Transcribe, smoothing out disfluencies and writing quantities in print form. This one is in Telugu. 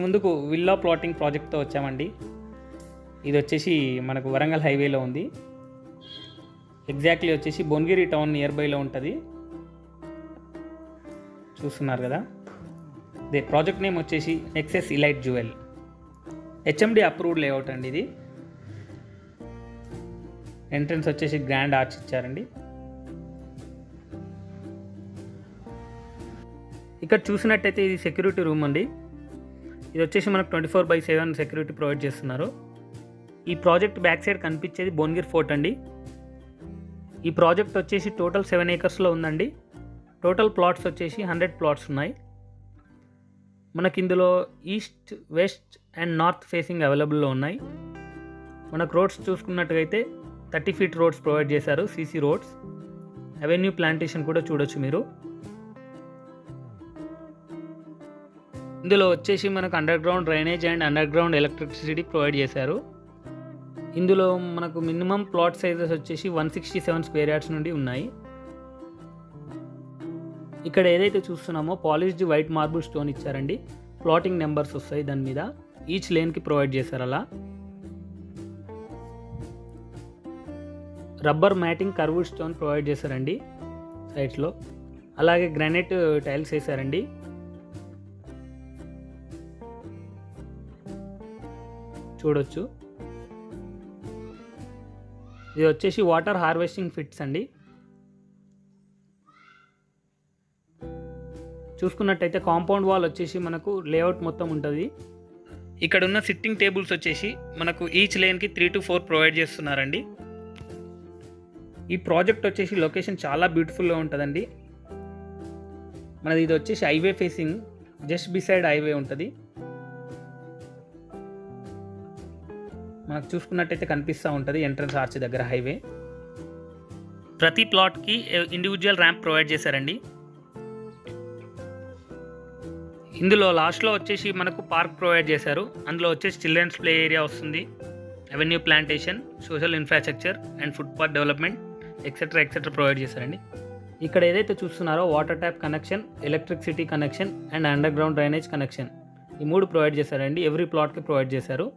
ముందుకు విల్లా ప్లాటింగ్ ప్రాజెక్ట్తో వచ్చామండి. ఇది వచ్చేసి మనకు వరంగల్ హైవేలో ఉంది. ఎగ్జాక్ట్లీ వచ్చేసి భువనగిరి టౌన్ నియర్ బైలో ఉంటుంది. చూస్తున్నారు కదా, ప్రాజెక్ట్ నేమ్ వచ్చేసి nexus elite jewel. HMD approved layout అండి. ఇది ఎంట్రన్స్ వచ్చేసి గ్రాండ్ ఆర్చ్ ఇచ్చారండి. ఇక్కడ చూసినట్టయితే ఇది సెక్యూరిటీ రూమ్ అండి. ఇది వచ్చేసి మనకు 24/7 సెక్యూరిటీ ప్రొవైడ్ చేస్తున్నారు. ఈ ప్రాజెక్ట్ బ్యాక్ సైడ్ కనిపించేది భువనగిరి ఫోర్ట్ అండి. ఈ ప్రాజెక్ట్ వచ్చేసి టోటల్ 7 ఏకర్స్లో ఉందండి. టోటల్ ప్లాట్స్ వచ్చేసి 100 ప్లాట్స్ ఉన్నాయి. మనకి ఇందులో east, west and north facing అవైలబుల్లో ఉన్నాయి. మనకు రోడ్స్ చూసుకున్నట్టుగైతే 30 ఫీట్ రోడ్స్ ప్రొవైడ్ చేశారు, సీసీ రోడ్స్. అవెన్యూ ప్లాంటేషన్ కూడా చూడొచ్చు మీరు. ఇందులో వచ్చేసి మనకు under ground drainage and under ground electricity provide చేశారు. ఇందులో మనకు మినిమం ప్లాట్ సైజెస్ వచ్చేసి 167 స్క్వేర్ యార్డ్స్ నుండి ఉన్నాయి. ఇక్కడ ఏదైతే చూస్తున్నామో పాలిష్డ్ వైట్ మార్బుల్ స్టోన్ ఇచ్చారండి. ప్లాటింగ్ నెంబర్స్ వస్తాయి దాని మీద, ఈచ్ లేన్కి ప్రొవైడ్ చేశారు. అలా rubber matting curved stone provide చేశారండి సైడ్స్లో. అలాగే గ్రానైట్ టైల్స్ వేశారండి. చూడొచ్చు. ఇది వచ్చేసి వాటర్ హార్వెస్టింగ్ ఫిట్స్ అండి. చూసుకున్నట్టయితే కాంపౌండ్ వాల్ వచ్చేసి మనకు లేఅవుట్ మొత్తం ఉంటుంది. ఇక్కడ ఉన్న సిట్టింగ్ టేబుల్స్ వచ్చేసి మనకు ఈచ్ లేన్కి 3 to 4 ప్రొవైడ్ చేస్తున్నారండి. ఈ ప్రాజెక్ట్ వచ్చేసి లొకేషన్ చాలా బ్యూటిఫుల్గా ఉంటుందండి. మనది ఇది వచ్చేసి highway facing, just beside highway ఉంటుంది. మనకు చూసుకున్నట్టయితే కనిపిస్తూ ఉంటుంది ఎంట్రన్స్ ఆర్చ్ దగ్గర హైవే. ప్రతి ప్లాట్కి ఇండివిజువల్ ర్యాంప్ ప్రొవైడ్ చేశారండి. ఇందులో లాస్ట్లో వచ్చేసి మనకు పార్క్ ప్రొవైడ్ చేశారు. అందులో వచ్చేసి చిల్డ్రన్స్ ప్లే ఏరియా వస్తుంది, avenue plantation, social infrastructure and footpath development etcetera provide చేశారండి. ఇక్కడ ఏదైతే చూస్తున్నారో water tap connection, electricity connection and under ground drainage connection, ఈ 3 ప్రొవైడ్ చేశారండి. ఎవ్రీ ప్లాట్కి ప్రొవైడ్ చేశారు.